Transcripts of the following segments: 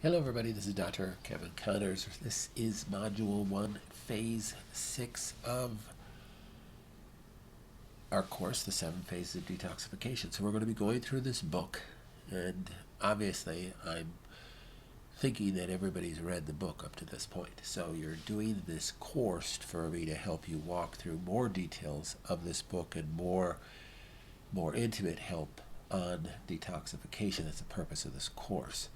Hello everybody, this is Dr. Kevin Connors. This is Module 1, Phase 6 of our course, The 7 Phases of Detoxification. So we're going to be going through this book, and obviously I'm thinking that everybody's read the book up to this point. So you're doing this course for me to help you walk through more details of this book and more intimate help on detoxification. That's the purpose of this course.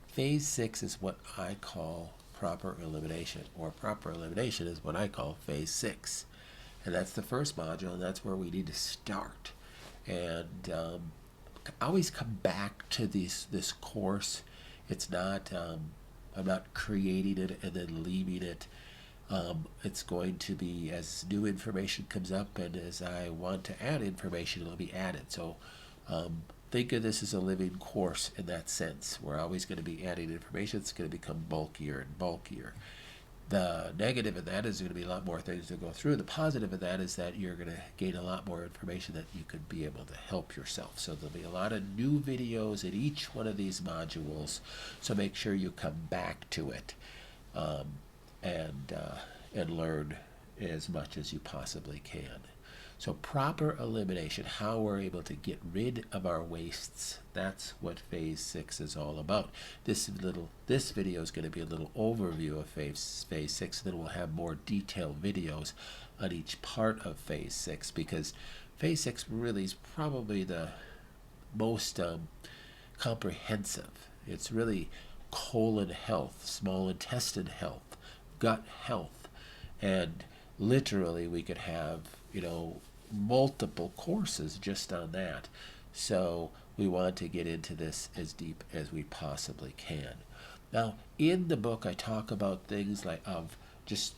Phase 6 is what I call proper elimination, or proper elimination is what I call Phase 6. And that's the first module, and that's where we need to start. And I always come back to this course. It's not, I'm not creating it and then leaving it. It's going to be, as new information comes up and as I want to add information, it'll be added. So think of this as a living course in that sense. We're always going to be adding information. It's going to become bulkier and bulkier. The negative of that is there's going to be a lot more things to go through. The positive of that is that you're going to gain a lot more information that you could be able to help yourself. So there'll be a lot of new videos in each one of these modules. So make sure you come back to it and learn as much as you possibly can. So proper elimination, how we're able to get rid of our wastes, that's what Phase 6 is all about. This video is going to be a little overview of Phase 6, and then we'll have more detailed videos on each part of Phase 6, because Phase 6 really is probably the most comprehensive. It's really colon health, small intestine health, gut health, and literally we could have, multiple courses just on that. So we want to get into this as deep as we possibly can. Now, in the book, I talk about things like just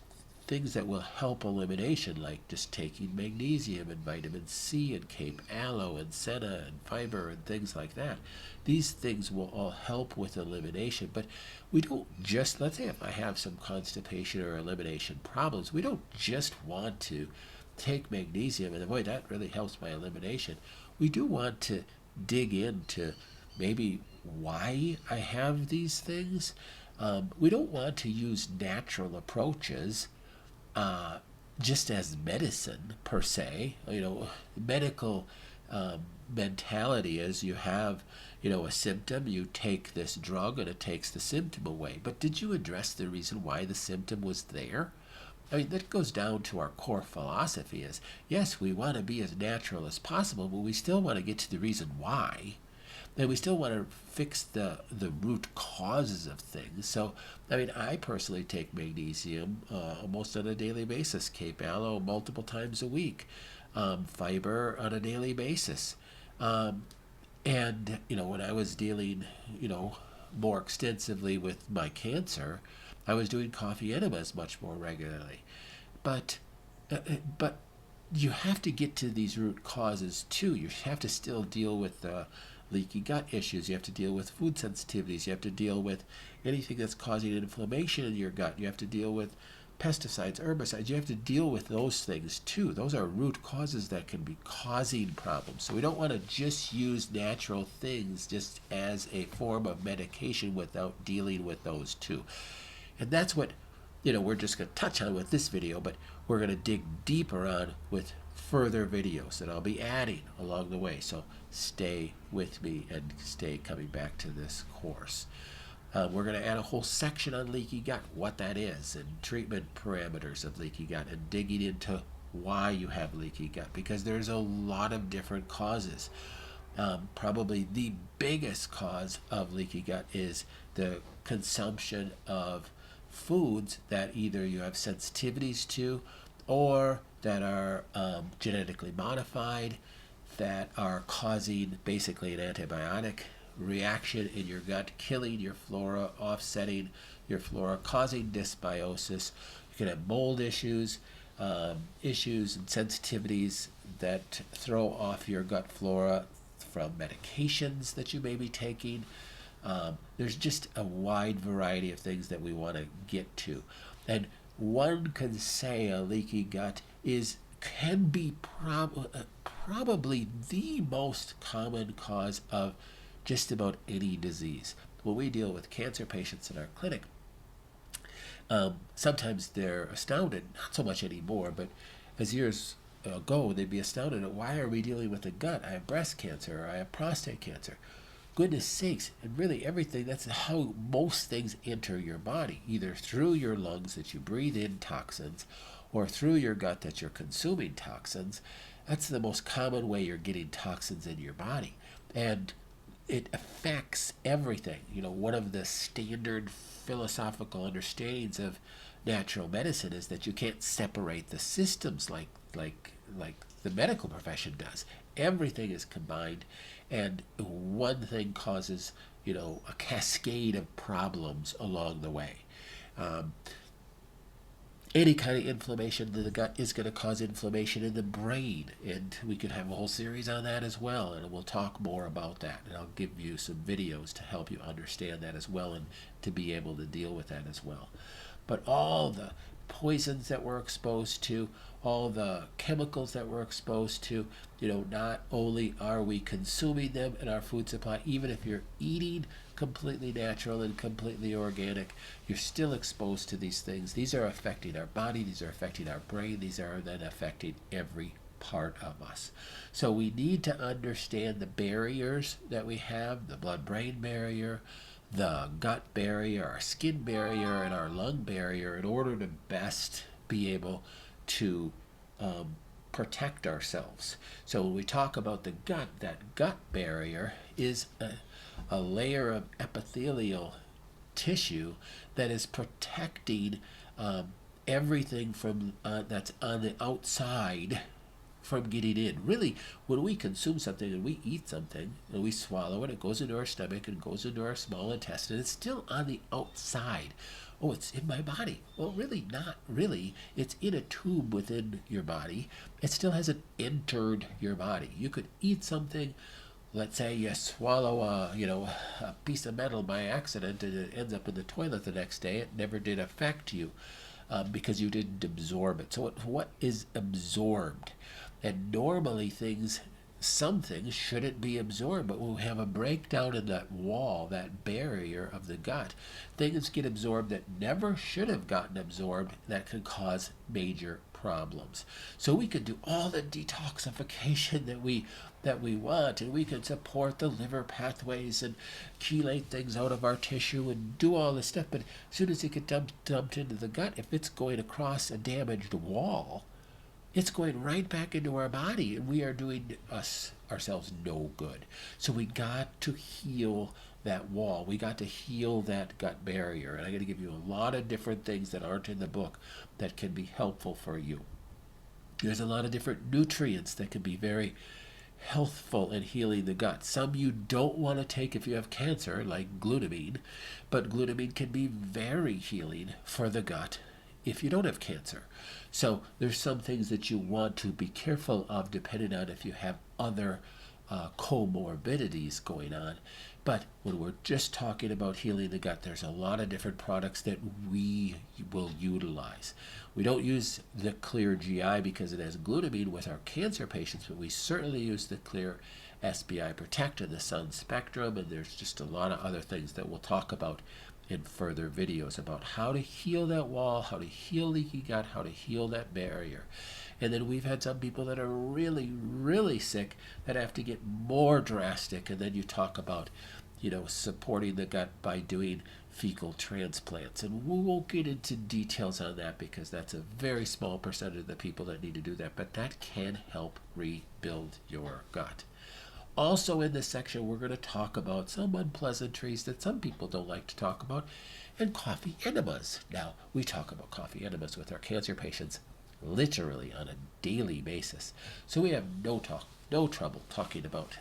things that will help elimination, like just taking magnesium and vitamin C and Cape aloe and senna and fiber and things like that. These things will all help with elimination, but we don't just, let's say if I have some constipation or elimination problems, we don't just want to take magnesium and boy, that really helps my elimination. We do want to dig into maybe why I have these things. We don't want to use natural approaches just as medicine per se. Medical mentality is you have a symptom, you take this drug and it takes the symptom away. But did you address the reason why the symptom was there? That goes down to our core philosophy is, yes, we want to be as natural as possible, but we still want to get to the reason why. And we still want to fix the root causes of things. So, I personally take magnesium almost on a daily basis, Cape aloe multiple times a week, fiber on a daily basis. And when I was dealing, more extensively with my cancer, I was doing coffee enemas much more regularly. But you have to get to these root causes too. You have to still deal with the leaky gut issues. You have to deal with food sensitivities. You have to deal with anything that's causing inflammation in your gut. You have to deal with pesticides, herbicides. You have to deal with those things too. Those are root causes that can be causing problems. So we don't want to just use natural things just as a form of medication without dealing with those too. And that's what, we're just going to touch on with this video, but we're going to dig deeper on with further videos that I'll be adding along the way. So stay with me and stay coming back to this course. We're going to add a whole section on leaky gut, what that is, and treatment parameters of leaky gut, and digging into why you have leaky gut, because there's a lot of different causes. Probably the biggest cause of leaky gut is the consumption of foods that either you have sensitivities to or that are genetically modified, that are causing basically an antibiotic reaction in your gut, killing your flora, offsetting your flora, causing dysbiosis. You can have mold issues and sensitivities that throw off your gut flora from medications that you may be taking. There's just a wide variety of things that we want to get to. And one can say a leaky gut can be probably the most common cause of just about any disease. when we deal with cancer patients in our clinic, sometimes they're astounded, not so much anymore, but as years ago, they'd be astounded at why are we dealing with the gut? I have breast cancer, or I have prostate cancer. Goodness sakes, and really everything, that's how most things enter your body, either through your lungs that you breathe in toxins, or through your gut that you're consuming toxins. That's the most common way you're getting toxins in your body. And it affects everything. You know, one of the standard philosophical understandings of natural medicine is that you can't separate the systems like the medical profession does. Everything is combined, and one thing causes, you know, a cascade of problems along the way. Any kind of inflammation in the gut is going to cause inflammation in the brain, and we could have a whole series on that as well, and we'll talk more about that, and I'll give you some videos to help you understand that as well and to be able to deal with that as well. But all the poisons that we're exposed to, all the chemicals that we're exposed to, you know, not only are we consuming them in our food supply, even if you're eating completely natural and completely organic, you're still exposed to these things. These are affecting our body, these are affecting our brain, these are then affecting every part of us. So we need to understand the barriers that we have, the blood-brain barrier, the gut barrier, our skin barrier, and our lung barrier in order to best be able to protect ourselves. So when we talk about the gut, that gut barrier is a layer of epithelial tissue that is protecting everything from that's on the outside from getting in. Really, when we consume something and we eat something and we swallow it, it goes into our stomach and goes into our small intestine. It's still on the outside. Oh, it's in my body. Well, really, not really. It's in a tube within your body. It still hasn't entered your body. You could eat something. Let's say you swallow a piece of metal by accident and it ends up in the toilet the next day. It never did affect you because you didn't absorb it. So what is absorbed? And normally some things shouldn't be absorbed, but when we have a breakdown in that wall, that barrier of the gut, things get absorbed that never should have gotten absorbed that can cause major problems. So we could do all the detoxification that we want, and we could support the liver pathways and chelate things out of our tissue and do all this stuff, but as soon as it gets dumped into the gut, if it's going across a damaged wall, it's going right back into our body, and we are doing ourselves no good. So we got to heal that wall. We got to heal that gut barrier. And I'm going to give you a lot of different things that aren't in the book that can be helpful for you. There's a lot of different nutrients that can be very healthful in healing the gut. Some you don't want to take if you have cancer, like glutamine, but glutamine can be very healing for the gut if you don't have cancer. So there's some things that you want to be careful of depending on if you have other comorbidities going on. But when we're just talking about healing the gut, there's a lot of different products that we will utilize. We don't use the Clear GI because it has glutamine with our cancer patients, but we certainly use the Clear SBI Protect and the Sun Spectrum, and there's just a lot of other things that we'll talk about in further videos about how to heal that wall, how to heal leaky gut, how to heal that barrier. And then we've had some people that are really, really sick that have to get more drastic, and then you talk about, you know, supporting the gut by doing fecal transplants. And we won't get into details on that because that's a very small percentage of the people that need to do that, but that can help rebuild your gut. Also in this section, we're going to talk about some unpleasantries that some people don't like to talk about, and coffee enemas. Now, we talk about coffee enemas with our cancer patients literally on a daily basis. So we have no trouble talking about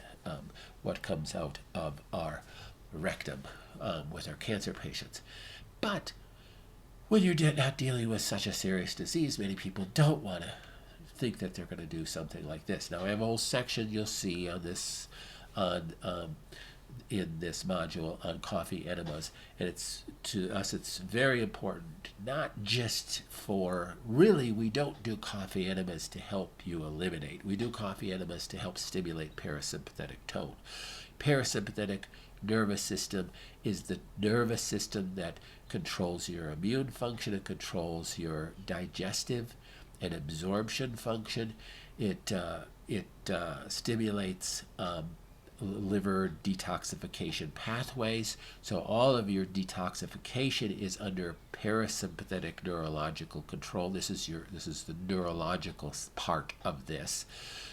what comes out of our rectum with our cancer patients. But when you're not dealing with such a serious disease, many people don't want to think that they're going to do something like this. Now, I have a whole section you'll see on this, in this module on coffee enemas, and it's, to us, it's very important, not just for, really, we don't do coffee enemas to help you eliminate. We do coffee enemas to help stimulate parasympathetic tone. Parasympathetic nervous system is the nervous system that controls your immune function. It controls your digestive and absorption function. It stimulates liver detoxification pathways. So all of your detoxification is under parasympathetic neurological control. This is the neurological part of this.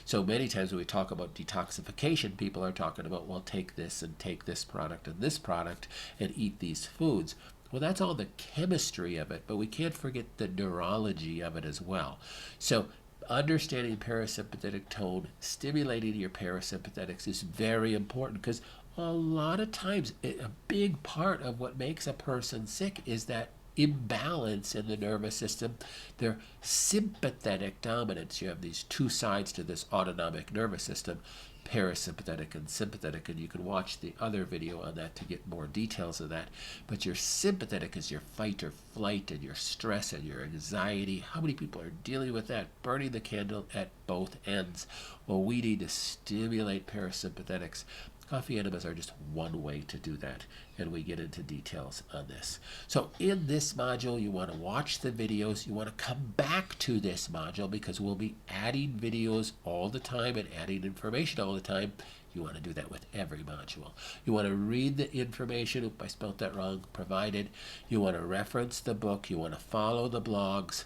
So many times when we talk about detoxification, people are talking about, well, take this and take this product and eat these foods. Well, that's all the chemistry of it, but we can't forget the neurology of it as well. So understanding parasympathetic tone, stimulating your parasympathetics is very important, because a lot of times a big part of what makes a person sick is that imbalance in the nervous system, their sympathetic dominance. You have these two sides to this autonomic nervous system, parasympathetic and sympathetic, and you can watch the other video on that to get more details of that. But your sympathetic is your fight or flight and your stress and your anxiety. How many people are dealing with that, burning the candle at both ends? Well, we need to stimulate parasympathetics. Coffee enemas are just one way to do that, and we get into details on this. So in this module, you want to watch the videos. You want to come back to this module, because we'll be adding videos all the time and adding information all the time. You want to do that with every module. You want to read the information, if I spelled that wrong, provided. You want to reference the book. You want to follow the blogs,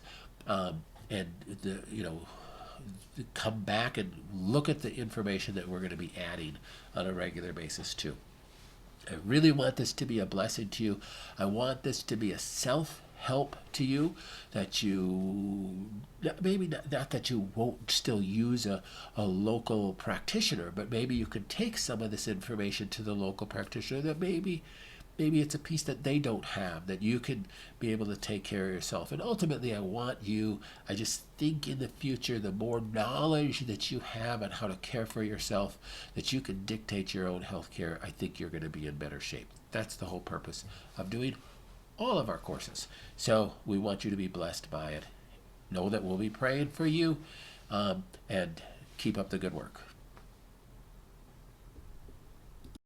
and come back and look at the information that we're going to be adding on a regular basis too. I really want this to be a blessing to you. I want this to be a self-help to you, that you, maybe not that you won't still use a local practitioner, but maybe you can take some of this information to the local practitioner, that maybe it's a piece that they don't have, that you can be able to take care of yourself. And ultimately, I just think in the future, the more knowledge that you have on how to care for yourself, that you can dictate your own health care, I think you're going to be in better shape. That's the whole purpose of doing all of our courses. So we want you to be blessed by it. Know that we'll be praying for you, and keep up the good work.